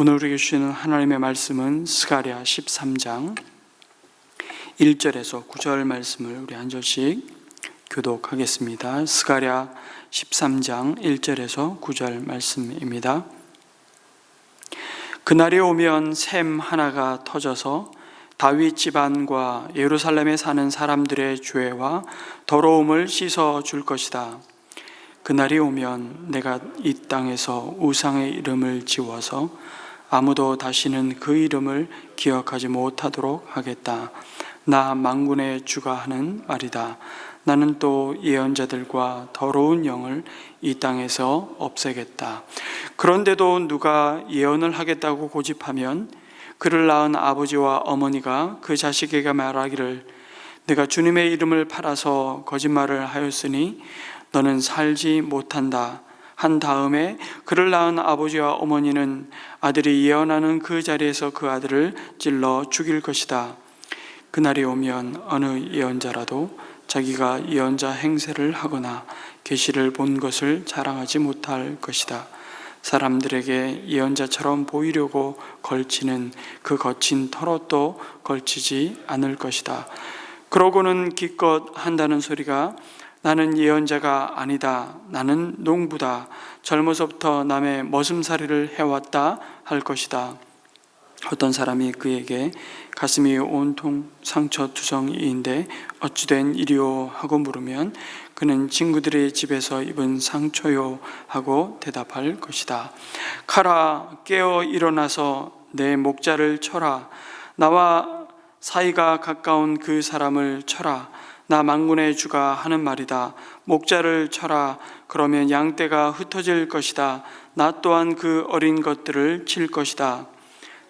오늘 우리에게 주시는 하나님의 말씀은 스가랴 13장 1절에서 9절 말씀을 우리 한 절씩 교독하겠습니다. 스가랴 13장 1절에서 9절 말씀입니다. 그날이 오면 샘 하나가 터져서 다윗 집안과 예루살렘에 사는 사람들의 죄와 더러움을 씻어 줄 것이다. 그날이 오면 내가 이 땅에서 우상의 이름을 지워서 아무도 다시는 그 이름을 기억하지 못하도록 하겠다. 나 만군의 주가 하는 말이다. 나는 또 예언자들과 더러운 영을 이 땅에서 없애겠다. 그런데도 누가 예언을 하겠다고 고집하면 그를 낳은 아버지와 어머니가 그 자식에게 말하기를 내가 주님의 이름을 팔아서 거짓말을 하였으니 너는 살지 못한다 한 다음에 그를 낳은 아버지와 어머니는 아들이 예언하는 그 자리에서 그 아들을 찔러 죽일 것이다. 그날이 오면 어느 예언자라도 자기가 예언자 행세를 하거나 계시를 본 것을 자랑하지 못할 것이다. 사람들에게 예언자처럼 보이려고 걸치는 그 거친 털옷도 걸치지 않을 것이다. 그러고는 기껏 한다는 소리가 나는 예언자가 아니다. 나는 농부다. 젊어서부터 남의 머슴살이를 해왔다 할 것이다. 어떤 사람이 그에게 가슴이 온통 상처투성이인데 어찌된 일이오 하고 물으면 그는 친구들의 집에서 입은 상처요 하고 대답할 것이다. 가라, 깨어 일어나서 내 목자를 쳐라. 나와 사이가 가까운 그 사람을 쳐라. 나 만군의 주가 하는 말이다. 목자를 쳐라. 그러면 양떼가 흩어질 것이다. 나 또한 그 어린 것들을 칠 것이다.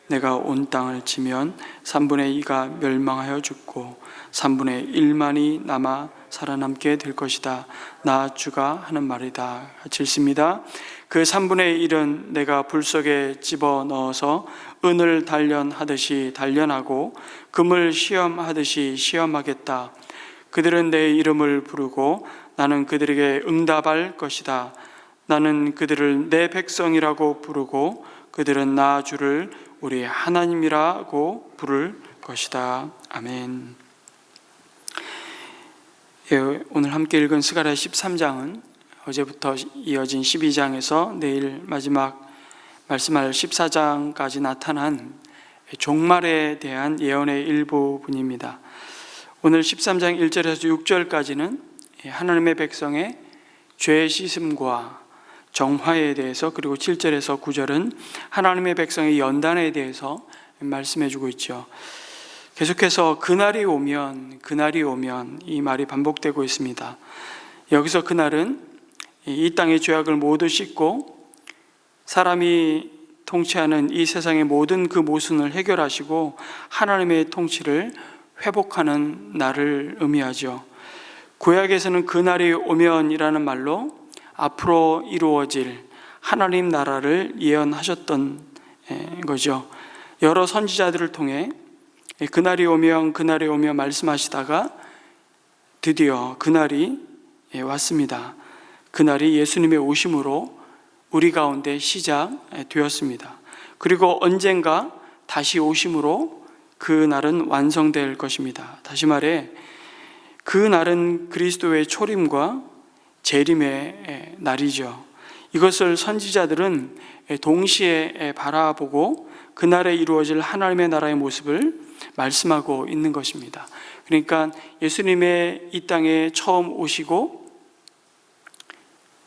내가 온 땅을 치면 3분의 2가 멸망하여 죽고 3분의 1만이 남아 살아남게 될 것이다. 나 주가 하는 말이다. 같이 읽습니다. 그 3분의 1은 내가 불 속에 집어넣어서 은을 단련하듯이 단련하고 금을 시험하듯이 시험하겠다. 그들은 내 이름을 부르고 나는 그들에게 응답할 것이다. 나는 그들을 내 백성이라고 부르고 그들은 나 주를 우리 하나님이라고 부를 것이다. 아멘. 오늘 함께 읽은 스가랴 13장은 어제부터 이어진 12장에서 내일 마지막 말씀할 14장까지 나타난 종말에 대한 예언의 일부분입니다. 오늘 13장 1절에서 6절까지는 하나님의 백성의 죄 씻음과 정화에 대해서, 그리고 7절에서 9절은 하나님의 백성의 연단에 대해서 말씀해 주고 있죠. 계속해서 그날이 오면 이 말이 반복되고 있습니다. 여기서 그날은 이 땅의 죄악을 모두 씻고 사람이 통치하는 이 세상의 모든 그 모순을 해결하시고 하나님의 통치를 회복하는 날을 의미하죠. 구약에서는 그날이 오면이라는 말로 앞으로 이루어질 하나님 나라를 예언하셨던 거죠. 여러 선지자들을 통해 그날이 오면 말씀하시다가 드디어 그날이 왔습니다. 그날이 예수님의 오심으로 우리 가운데 시작되었습니다. 그리고 언젠가 다시 오심으로 그 날은 완성될 것입니다. 다시 말해 그 날은 그리스도의 초림과 재림의 날이죠. 이것을 선지자들은 동시에 바라보고 그날에 이루어질 하나님의 나라의 모습을 말씀하고 있는 것입니다. 그러니까 예수님의 이 땅에 처음 오시고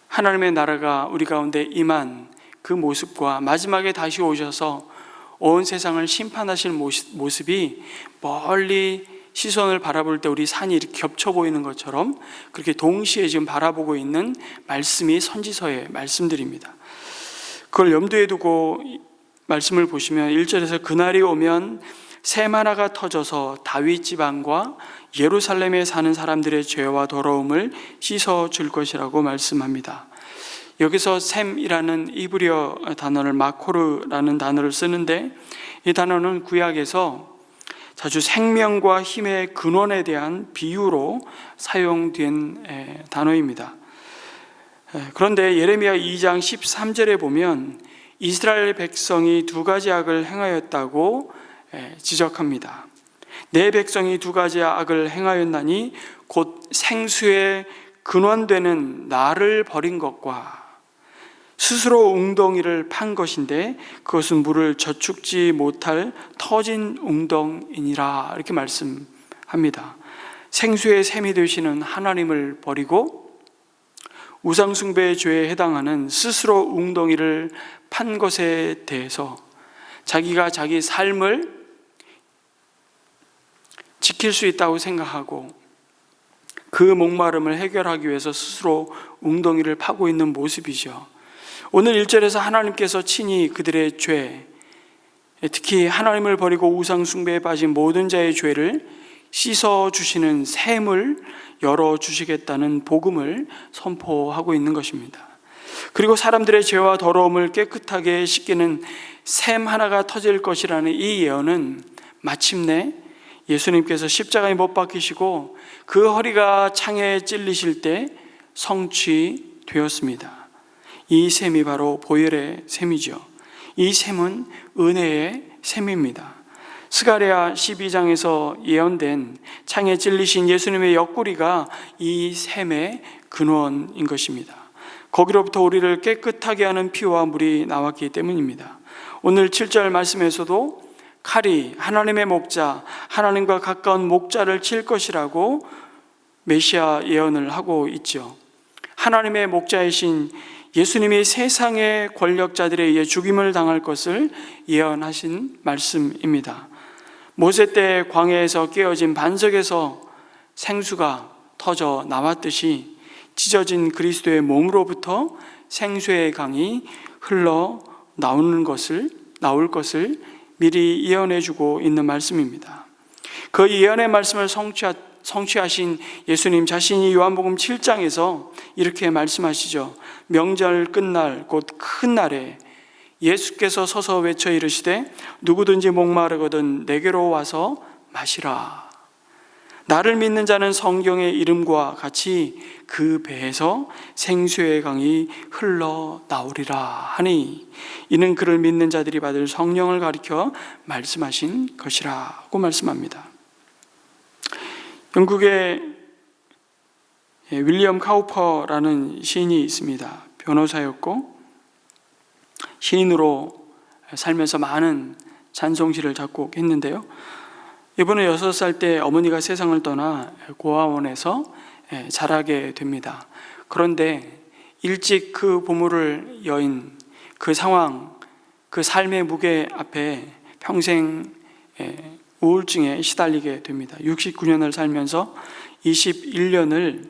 하나님의 나라가 우리 가운데 임한 그 모습과 마지막에 다시 오셔서 온 세상을 심판하실 모습이 멀리 시선을 바라볼 때 우리 산이 이렇게 겹쳐 보이는 것처럼 그렇게 동시에 지금 바라보고 있는 말씀이 선지서의 말씀들입니다. 그걸 염두에 두고 말씀을 보시면 1절에서 그날이 오면 샘 하나가 터져서 다윗 집안과 예루살렘에 사는 사람들의 죄와 더러움을 씻어 줄 것이라고 말씀합니다. 여기서 샘이라는 이브리어 단어를 마코르라는 단어를 쓰는데 이 단어는 구약에서 자주 생명과 힘의 근원에 대한 비유로 사용된 단어입니다. 그런데 예레미야 2장 13절에 보면 이스라엘 백성이 두 가지 악을 행하였다고 지적합니다. 내 백성이 두 가지 악을 행하였나니 곧 생수의 근원되는 나를 버린 것과 스스로 웅덩이를 판 것인데 그것은 물을 저축지 못할 터진 웅덩이니라, 이렇게 말씀합니다. 생수의 샘이 되시는 하나님을 버리고 우상숭배의 죄에 해당하는 스스로 웅덩이를 판 것에 대해서 자기가 자기 삶을 지킬 수 있다고 생각하고 그 목마름을 해결하기 위해서 스스로 웅덩이를 파고 있는 모습이죠. 오늘 1절에서 하나님께서 친히 그들의 죄, 특히 하나님을 버리고 우상 숭배에 빠진 모든 자의 죄를 씻어주시는 샘을 열어주시겠다는 복음을 선포하고 있는 것입니다. 그리고 사람들의 죄와 더러움을 깨끗하게 씻기는 샘 하나가 터질 것이라는 이 예언은 마침내 예수님께서 십자가에 못 박히시고 그 허리가 창에 찔리실 때 성취되었습니다. 이 샘이 바로 보혈의 샘이죠. 이 샘은 은혜의 샘입니다. 스가랴 12장에서 예언된 창에 찔리신 예수님의 옆구리가 이 샘의 근원인 것입니다. 거기로부터 우리를 깨끗하게 하는 피와 물이 나왔기 때문입니다. 오늘 7절 말씀에서도 칼이 하나님의 목자, 하나님과 가까운 목자를 칠 것이라고 메시아 예언을 하고 있죠. 하나님의 목자이신 예수님이 세상의 권력자들에 의해 죽임을 당할 것을 예언하신 말씀입니다. 모세 때 광야에서 깨어진 반석에서 생수가 터져 나왔듯이 찢어진 그리스도의 몸으로부터 생수의 강이 흘러 나올 것을 미리 예언해주고 있는 말씀입니다. 그 예언의 말씀을 성취하신 예수님 자신이 요한복음 7장에서 이렇게 말씀하시죠. 명절 끝날 곧 큰 날에 예수께서 서서 외쳐 이르시되 누구든지 목마르거든 내게로 와서 마시라. 나를 믿는 자는 성경의 이름과 같이 그 배에서 생수의 강이 흘러나오리라 하니 이는 그를 믿는 자들이 받을 성령을 가리켜 말씀하신 것이라고 말씀합니다. 영국의 윌리엄 카우퍼라는 시인이 있습니다. 변호사였고 시인으로 살면서 많은 찬송시를 작곡했는데요. 이번에 6살 때 어머니가 세상을 떠나 고아원에서 자라게 됩니다. 그런데 일찍 그 보물을 여인 그 상황, 그 삶의 무게 앞에 평생 우울증에 시달리게 됩니다. 69년을 살면서 21년을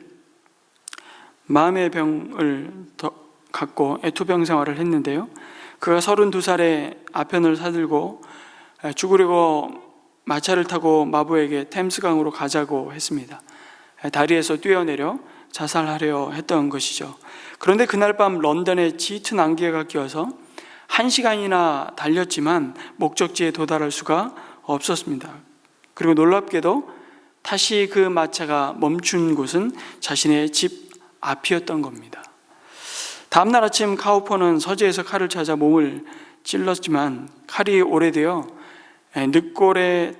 마음의 병을 갖고 애투병 생활을 했는데요. 그가 32살에 아편을 사들고 죽으려고 마차를 타고 마부에게 템스강으로 가자고 했습니다. 다리에서 뛰어내려 자살하려 했던 것이죠. 그런데 그날 밤 런던에 짙은 안개가 끼어서 1시간이나 달렸지만 목적지에 도달할 수가 없었습니다. 그리고 놀랍게도 다시 그 마차가 멈춘 곳은 자신의 집 앞이었던 겁니다. 다음날 아침 카우퍼는 서재에서 칼을 찾아 몸을 찔렀지만 칼이 오래되어 늑골에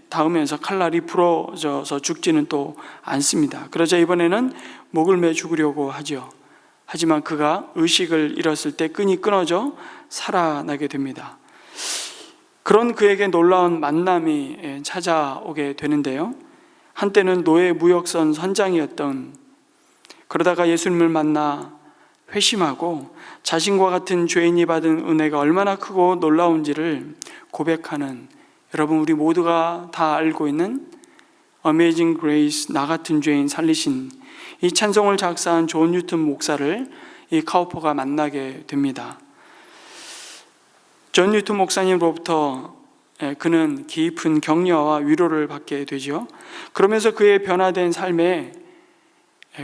닿으면서 칼날이 부러져서 죽지는 또 않습니다. 그러자 이번에는 목을 매 죽으려고 하죠. 하지만 그가 의식을 잃었을 때 끈이 끊어져 살아나게 됩니다. 그런 그에게 놀라운 만남이 찾아오게 되는데요. 한때는 노예 무역선 선장이었던, 그러다가 예수님을 만나 회심하고 자신과 같은 죄인이 받은 은혜가 얼마나 크고 놀라운지를 고백하는, 여러분 우리 모두가 다 알고 있는 Amazing Grace, 나 같은 죄인 살리신, 이 찬송을 작사한 존 뉴턴 목사를 이 카우퍼가 만나게 됩니다. 존 뉴턴 목사님으로부터 그는 깊은 격려와 위로를 받게 되죠. 그러면서 그의 변화된 삶의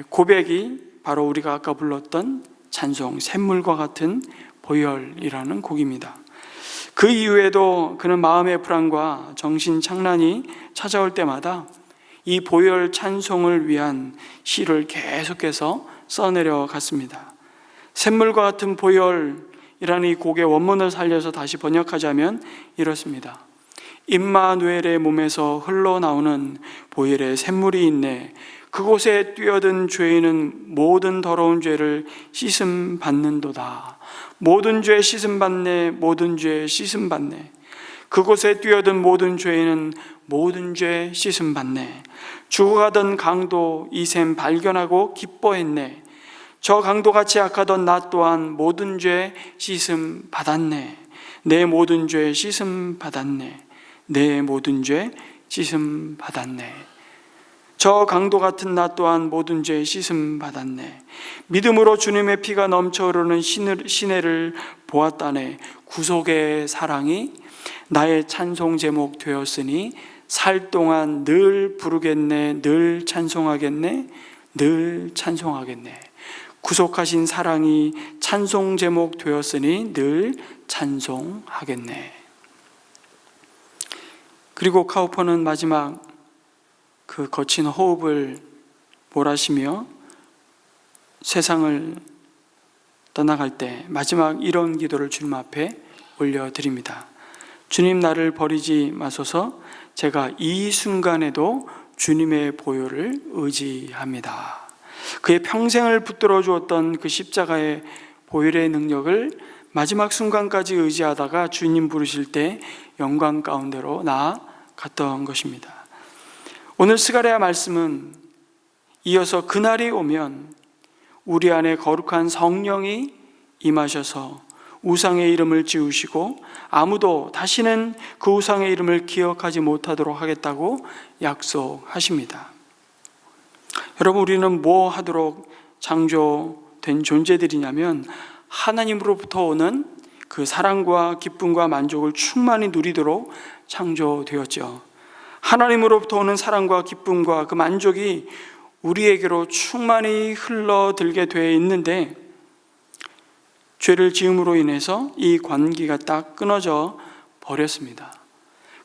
고백이 바로 우리가 아까 불렀던 찬송 샘물과 같은 보혈이라는 곡입니다. 그 이후에도 그는 마음의 불안과 정신 착란이 찾아올 때마다 이 보혈 찬송을 위한 시를 계속해서 써내려 갔습니다. 샘물과 같은 보혈, 이라는 이 곡의 원문을 살려서 다시 번역하자면 이렇습니다. 임마누엘의 몸에서 흘러나오는 보혈의 샘물이 있네. 그곳에 뛰어든 죄인은 모든 더러운 죄를 씻음 받는도다. 모든 죄 씻음 받네. 모든 죄 씻음 받네. 그곳에 뛰어든 모든 죄인은 모든 죄 씻음 받네. 죽어가던 강도 이 샘 발견하고 기뻐했네. 저 강도같이 악하던 나 또한 모든 죄 씻음 받았네. 내 모든 죄 씻음 받았네. 내 모든 죄 씻음 받았네. 저 강도 같은 나 또한 모든 죄 씻음 받았네. 믿음으로 주님의 피가 넘쳐 흐르는 시내를 보았다네. 구속의 사랑이 나의 찬송 제목 되었으니 살 동안 늘 부르겠네. 늘 찬송하겠네. 늘 찬송하겠네. 구속하신 사랑이 찬송 제목 되었으니 늘 찬송하겠네. 그리고 카우퍼는 마지막 그 거친 호흡을 몰아쉬며 세상을 떠나갈 때 마지막 이런 기도를 주님 앞에 올려드립니다. 주님, 나를 버리지 마소서. 제가 이 순간에도 주님의 보혈을 의지합니다. 그의 평생을 붙들어 주었던 그 십자가의 보혈의 능력을 마지막 순간까지 의지하다가 주님 부르실 때 영광 가운데로 나아갔던 것입니다. 오늘 스가랴 말씀은 이어서 그날이 오면 우리 안에 거룩한 성령이 임하셔서 우상의 이름을 지우시고 아무도 다시는 그 우상의 이름을 기억하지 못하도록 하겠다고 약속하십니다. 여러분, 우리는 뭐 하도록 창조된 존재들이냐면 하나님으로부터 오는 그 사랑과 기쁨과 만족을 충만히 누리도록 창조되었죠. 하나님으로부터 오는 사랑과 기쁨과 그 만족이 우리에게로 충만히 흘러들게 되어 있는데 죄를 지음으로 인해서 이 관계가 딱 끊어져 버렸습니다.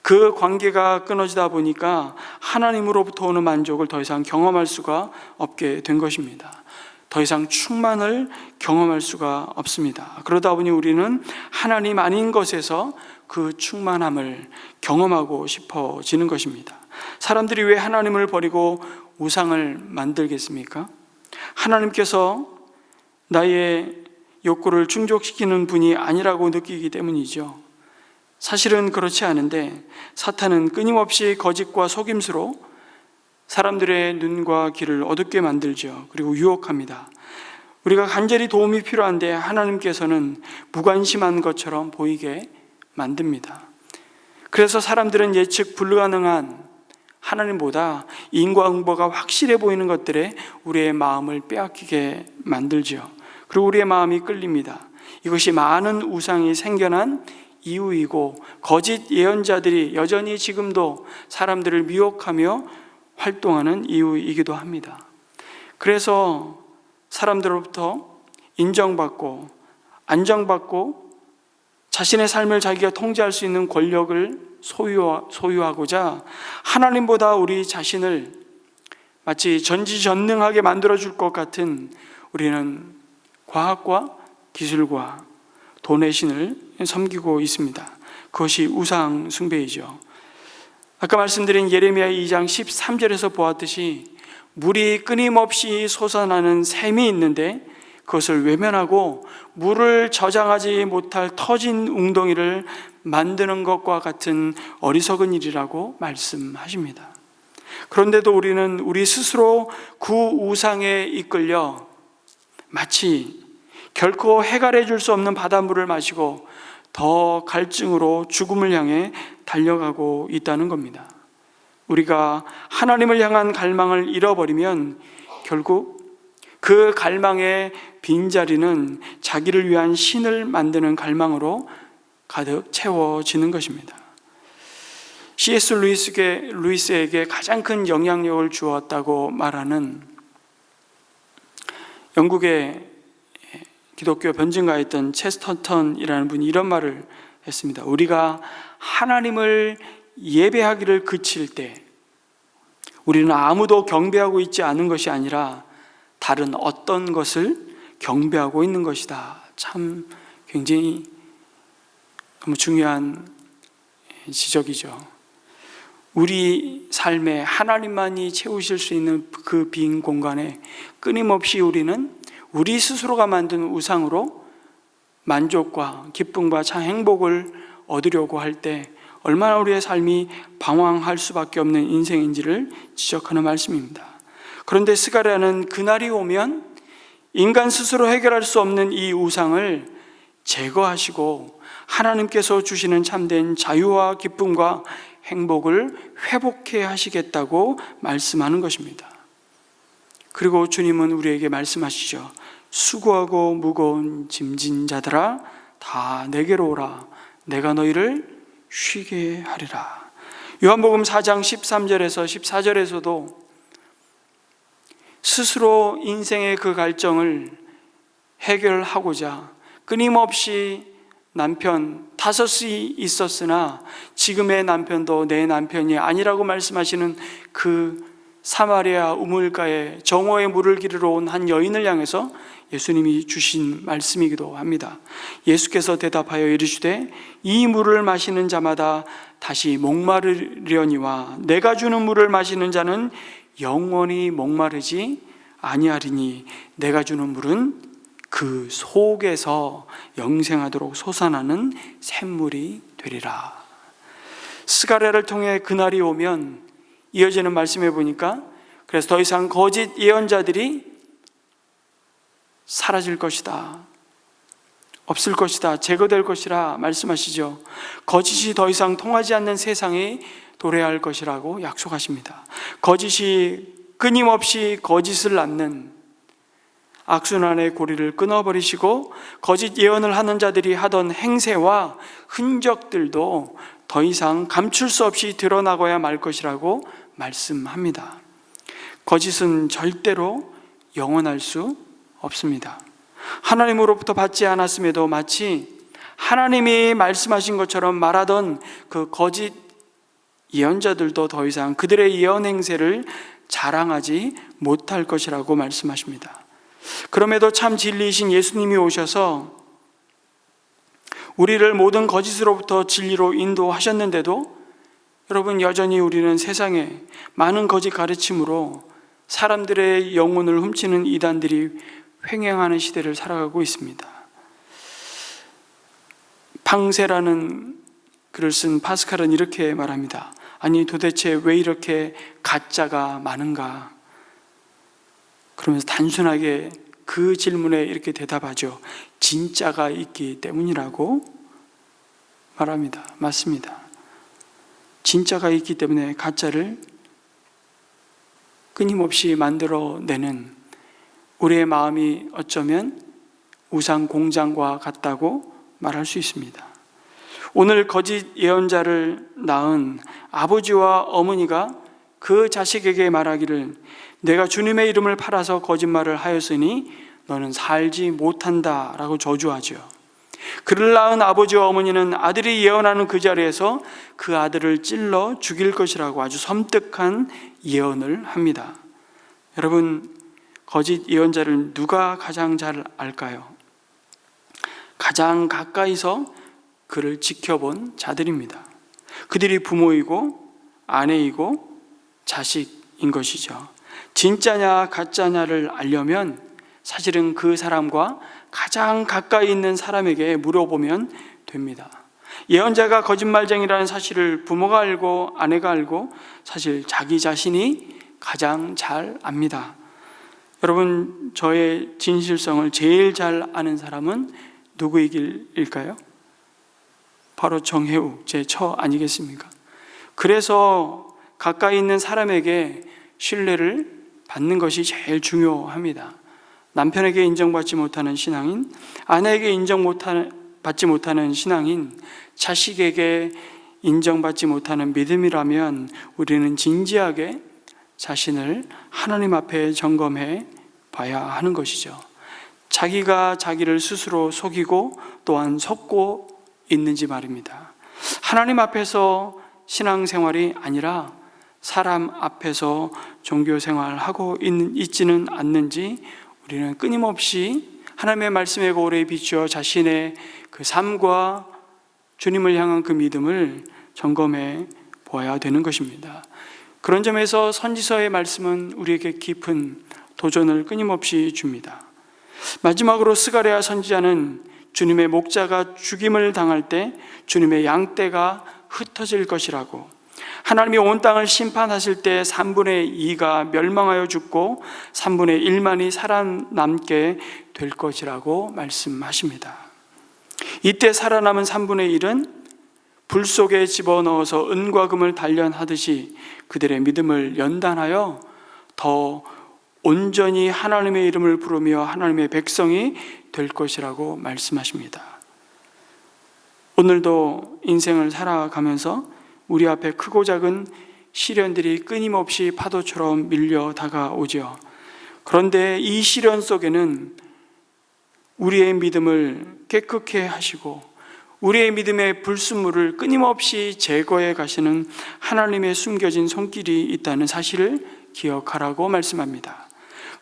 그 관계가 끊어지다 보니까 하나님으로부터 오는 만족을 더 이상 경험할 수가 없게 된 것입니다. 더 이상 충만을 경험할 수가 없습니다. 그러다 보니 우리는 하나님 아닌 것에서 그 충만함을 경험하고 싶어지는 것입니다. 사람들이 왜 하나님을 버리고 우상을 만들겠습니까? 하나님께서 나의 욕구를 충족시키는 분이 아니라고 느끼기 때문이죠. 사실은 그렇지 않은데 사탄은 끊임없이 거짓과 속임수로 사람들의 눈과 귀를 어둡게 만들죠. 그리고 유혹합니다. 우리가 간절히 도움이 필요한데 하나님께서는 무관심한 것처럼 보이게 만듭니다. 그래서 사람들은 예측 불가능한 하나님보다 인과응보가 확실해 보이는 것들에 우리의 마음을 빼앗기게 만들죠. 그리고 우리의 마음이 끌립니다. 이것이 많은 우상이 생겨난 이유이고 거짓 예언자들이 여전히 지금도 사람들을 미혹하며 활동하는 이유이기도 합니다. 그래서 사람들로부터 인정받고 안정받고 자신의 삶을 자기가 통제할 수 있는 권력을 소유하고자 하나님보다 우리 자신을 마치 전지전능하게 만들어줄 것 같은 우리는 과학과 기술과 돈의 신을 섬기고 있습니다. 그것이 우상 숭배이죠. 아까 말씀드린 예레미야 2장 13절에서 보았듯이 물이 끊임없이 솟아나는 샘이 있는데 그것을 외면하고 물을 저장하지 못할 터진 웅덩이를 만드는 것과 같은 어리석은 일이라고 말씀하십니다. 그런데도 우리는 우리 스스로 그 우상에 이끌려 마치 결코 해결해 줄 수 없는 바닷물을 마시고 더 갈증으로 죽음을 향해 달려가고 있다는 겁니다. 우리가 하나님을 향한 갈망을 잃어버리면 결국 그 갈망의 빈자리는 자기를 위한 신을 만드는 갈망으로 가득 채워지는 것입니다. C.S. 루이스에게 가장 큰 영향력을 주었다고 말하는 영국의 기독교 변증가였던 체스터턴이라는 분이 이런 말을 했습니다. 우리가 하나님을 예배하기를 그칠 때 우리는 아무도 경배하고 있지 않은 것이 아니라 다른 어떤 것을 경배하고 있는 것이다. 참 굉장히 너무 중요한 지적이죠. 우리 삶에 하나님만이 채우실 수 있는 그 빈 공간에 끊임없이 우리는 우리 스스로가 만든 우상으로 만족과 기쁨과 참 행복을 얻으려고 할 때 얼마나 우리의 삶이 방황할 수밖에 없는 인생인지를 지적하는 말씀입니다. 그런데 스가랴는 그날이 오면 인간 스스로 해결할 수 없는 이 우상을 제거하시고 하나님께서 주시는 참된 자유와 기쁨과 행복을 회복해 하시겠다고 말씀하는 것입니다. 그리고 주님은 우리에게 말씀하시죠. 수고하고 무거운 짐진 자들아 다 내게로 오라. 내가 너희를 쉬게 하리라. 요한복음 4장 13절에서 14절에서도 스스로 인생의 그 갈증을 해결하고자 끊임없이 남편 5이 있었으나 지금의 남편도 내 남편이 아니라고 말씀하시는 그 사마리아 우물가에 정오의 물을 기르러 온 한 여인을 향해서 예수님이 주신 말씀이기도 합니다. 예수께서 대답하여 이르시되 이 물을 마시는 자마다 다시 목마르려니와 내가 주는 물을 마시는 자는 영원히 목마르지 아니하리니 내가 주는 물은 그 속에서 영생하도록 솟아나는 샘물이 되리라. 스가랴를 통해 그날이 오면 이어지는 말씀에 보니까 그래서 더 이상 거짓 예언자들이 사라질 것이다, 없을 것이다, 제거될 것이라 말씀하시죠. 거짓이 더 이상 통하지 않는 세상에 도래할 것이라고 약속하십니다. 거짓이 끊임없이 거짓을 낳는 악순환의 고리를 끊어버리시고 거짓 예언을 하는 자들이 하던 행세와 흔적들도 더 이상 감출 수 없이 드러나고야 말 것이라고 말씀합니다. 거짓은 절대로 영원할 수 없습니다. 하나님으로부터 받지 않았음에도 마치 하나님이 말씀하신 것처럼 말하던 그 거짓 예언자들도 더 이상 그들의 예언 행세를 자랑하지 못할 것이라고 말씀하십니다. 그럼에도 참 진리이신 예수님이 오셔서 우리를 모든 거짓으로부터 진리로 인도하셨는데도 여러분, 여전히 우리는 세상에 많은 거짓 가르침으로 사람들의 영혼을 훔치는 이단들이 횡행하는 시대를 살아가고 있습니다. 팡세라는 글을 쓴 파스칼은 이렇게 말합니다. 아니 도대체 왜 이렇게 가짜가 많은가? 그러면서 단순하게 그 질문에 이렇게 대답하죠. 진짜가 있기 때문이라고 말합니다. 맞습니다. 진짜가 있기 때문에 가짜를 끊임없이 만들어내는 우리의 마음이 어쩌면 우상 공장과 같다고 말할 수 있습니다. 오늘 거짓 예언자를 낳은 아버지와 어머니가 그 자식에게 말하기를 내가 주님의 이름을 팔아서 거짓말을 하였으니 너는 살지 못한다 라고 저주하죠. 그를 낳은 아버지와 어머니는 아들이 예언하는 그 자리에서 그 아들을 찔러 죽일 것이라고 아주 섬뜩한 예언을 합니다. 여러분, 거짓 예언자를 누가 가장 잘 알까요? 가장 가까이서 그를 지켜본 자들입니다. 그들이 부모이고 아내이고 자식인 것이죠. 진짜냐 가짜냐를 알려면 사실은 그 사람과 가장 가까이 있는 사람에게 물어보면 됩니다. 예언자가 거짓말쟁이라는 사실을 부모가 알고 아내가 알고 사실 자기 자신이 가장 잘 압니다. 여러분, 저의 진실성을 제일 잘 아는 사람은 누구일까요? 바로 정혜우, 제 처 아니겠습니까? 그래서 가까이 있는 사람에게 신뢰를 받는 것이 제일 중요합니다. 남편에게 인정받지 못하는 신앙인, 아내에게 인정받지 못하는 신앙인, 자식에게 인정받지 못하는 믿음이라면 우리는 진지하게 자신을 하나님 앞에 점검해 봐야 하는 것이죠. 자기가 자기를 스스로 속이고 또한 속고 있는지 말입니다. 하나님 앞에서 신앙생활이 아니라 사람 앞에서 종교생활하고 있지는 않는지 우리는 끊임없이 하나님의 말씀에 고울에 비추어 자신의 그 삶과 주님을 향한 그 믿음을 점검해 보아야 되는 것입니다. 그런 점에서 선지서의 말씀은 우리에게 깊은 도전을 끊임없이 줍니다. 마지막으로 스가랴 선지자는 주님의 목자가 죽임을 당할 때 주님의 양떼가 흩어질 것이라고, 하나님이 온 땅을 심판하실 때 3분의 2가 멸망하여 죽고 3분의 1만이 살아남게 될 것이라고 말씀하십니다. 이때 살아남은 3분의 1은 불 속에 집어넣어서 은과 금을 단련하듯이 그들의 믿음을 연단하여 더 온전히 하나님의 이름을 부르며 하나님의 백성이 될 것이라고 말씀하십니다. 오늘도 인생을 살아가면서 우리 앞에 크고 작은 시련들이 끊임없이 파도처럼 밀려 다가오죠. 그런데 이 시련 속에는 우리의 믿음을 깨끗게 하시고 우리의 믿음의 불순물을 끊임없이 제거해 가시는 하나님의 숨겨진 손길이 있다는 사실을 기억하라고 말씀합니다.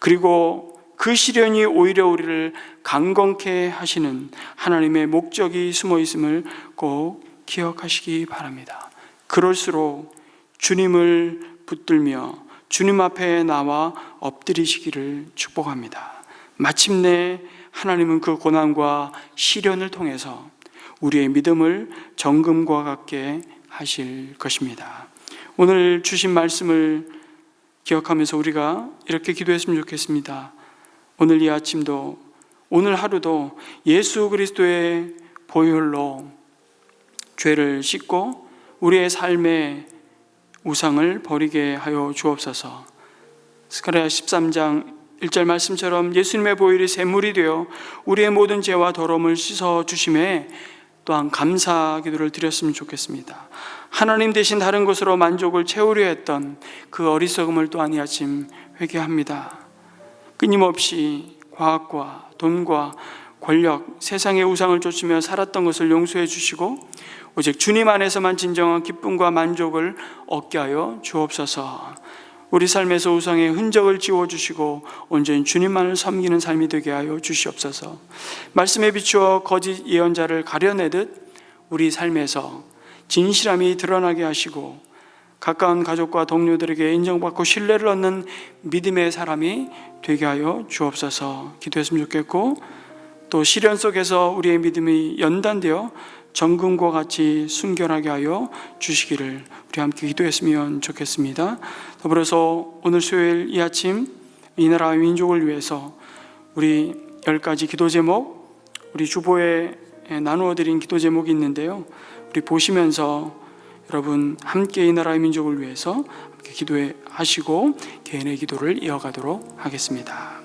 그리고 그 시련이 오히려 우리를 강건케 하시는 하나님의 목적이 숨어 있음을 꼭 기억하시기 바랍니다. 그럴수록 주님을 붙들며 주님 앞에 나와 엎드리시기를 축복합니다. 마침내 하나님은 그 고난과 시련을 통해서 우리의 믿음을 정금과 같게 하실 것입니다. 오늘 주신 말씀을 기억하면서 우리가 이렇게 기도했으면 좋겠습니다. 오늘 이 아침도, 오늘 하루도 예수 그리스도의 보혈로 죄를 씻고 우리의 삶의 우상을 버리게 하여 주옵소서. 스가랴 13장 1절 말씀처럼 예수님의 보혈이 샘물이 되어 우리의 모든 죄와 더러움을 씻어 주심에 또한 감사 기도를 드렸으면 좋겠습니다. 하나님 대신 다른 것으로 만족을 채우려 했던 그 어리석음을 또한 이 아침 회개합니다. 끊임없이 과학과 돈과 권력, 세상의 우상을 쫓으며 살았던 것을 용서해 주시고 오직 주님 안에서만 진정한 기쁨과 만족을 얻게 하여 주옵소서. 우리 삶에서 우상의 흔적을 지워주시고 온전히 주님만을 섬기는 삶이 되게 하여 주시옵소서. 말씀에 비추어 거짓 예언자를 가려내듯 우리 삶에서 진실함이 드러나게 하시고 가까운 가족과 동료들에게 인정받고 신뢰를 얻는 믿음의 사람이 되게 하여 주옵소서. 기도했으면 좋겠고, 또 시련 속에서 우리의 믿음이 연단되어 정금과 같이 순결하게 하여 주시기를 우리 함께 기도했으면 좋겠습니다. 더불어서 오늘 수요일 이 아침 이 나라와 민족을 위해서 우리 10가지 기도 제목, 우리 주보에 나누어 드린 기도 제목이 있는데요, 우리 보시면서 여러분 함께 이 나라의 민족을 위해서 함께 기도하시고 개인의 기도를 이어가도록 하겠습니다.